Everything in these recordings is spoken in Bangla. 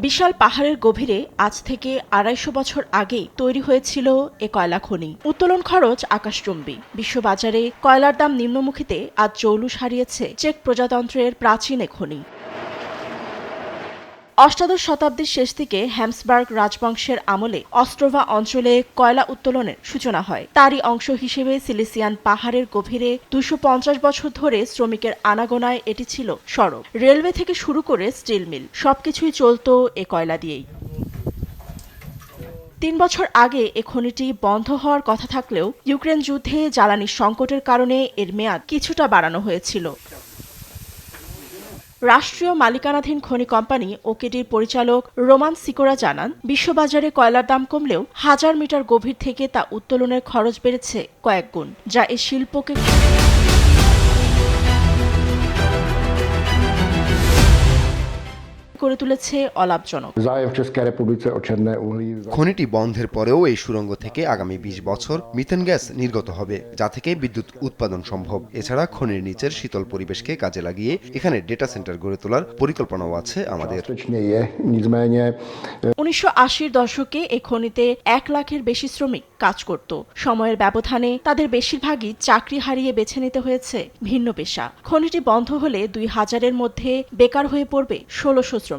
বিশাল পাহাড়ের গভীরে আজ থেকে ২৫০ বছর আগেই তৈরি হয়েছিল এ কয়লা খনি। উত্তোলন খরচ আকাশচুম্বী। বিশ্ববাজারে কয়লার দাম নিম্নমুখীতে আজ জৌলুস হারিয়েছে চেক প্রজাতন্ত্রের প্রাচীন এ খনি। অষ্টাদশ শতাব্দীর শেষ দিকে হ্যামসবার্গ রাজবংশের আমলে অস্ট্রোভা অঞ্চলে কয়লা উত্তোলনের সূচনা হয়। তারই অংশ হিসেবে সিলিসিয়ান পাহাড়ের গভীরে ২৫০ বছর ধরে শ্রমিকের আনাগোনায় এটি ছিল সড়ক। রেলওয়ে থেকে শুরু করে স্টিল মিল সবকিছুই চলত এ কয়লা দিয়েই। ৩ বছর আগে এ খনিটি বন্ধ হওয়ার কথা থাকলেও ইউক্রেন যুদ্ধে জ্বালানি সংকটের কারণে এর মেয়াদ কিছুটা বাড়ানো হয়েছিল। রাষ্ট্রীয় মালিকানাধীন খনি কোম্পানি ওকেডির পরিচালক রোমান সিকোরা জানান, বিশ্ববাজারে কয়লার দাম কমলেও ১০০০ মিটার গভীর থেকে তা উত্তোলনের খরচ বেড়েছে কয়েক গুণ, যা এ শিল্পকে করে তুলেছে অলাভজনক। খনিটি বন্ধের পরেও এই সুড়ঙ্গ থেকে আগামী ২০ বছর মিথেন গ্যাস নির্গত হবে, যা থেকে বিদ্যুৎ উৎপাদন সম্ভব। এছাড়া খনির নিচের শীতল পরিবেশকে কাজে লাগিয়ে এখানে ডেটা সেন্টার গড়ে তোলার পরিকল্পনাও আছে আমাদের। ১৯৮০-র দশকে এ খনিতে ১ লাখের বেশি শ্রমিক কাজ করত। সময়ের ব্যবধানে তাদের বেশিরভাগই চাকরি হারিয়ে বেছে নিতে হয়েছে ভিন্ন পেশা। খনিটি বন্ধ হলে ২০০০-এর মধ্যে বেকার হয়ে পড়বে ১৬০০ শ্রমিক।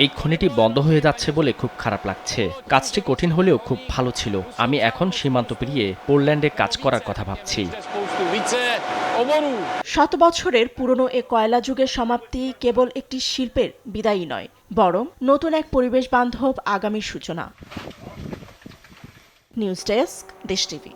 এই খনিটি বন্ধ হয়ে যাচ্ছে বলে খুব খারাপ লাগছে। কাজটি কঠিন হলেও খুব ভালো ছিল। আমি এখন সীমান্ত পেরিয়ে পোল্যান্ডে কাজ করার কথা ভাবছি। শত বছরের পুরনো এ কয়লা যুগের সমাপ্তি কেবল একটি শিল্পের বিদায়ই নয়, বরং নতুন এক পরিবেশ বান্ধব আগামীর সূচনা। নিউজ ডেস্ক, দেশ টিভি।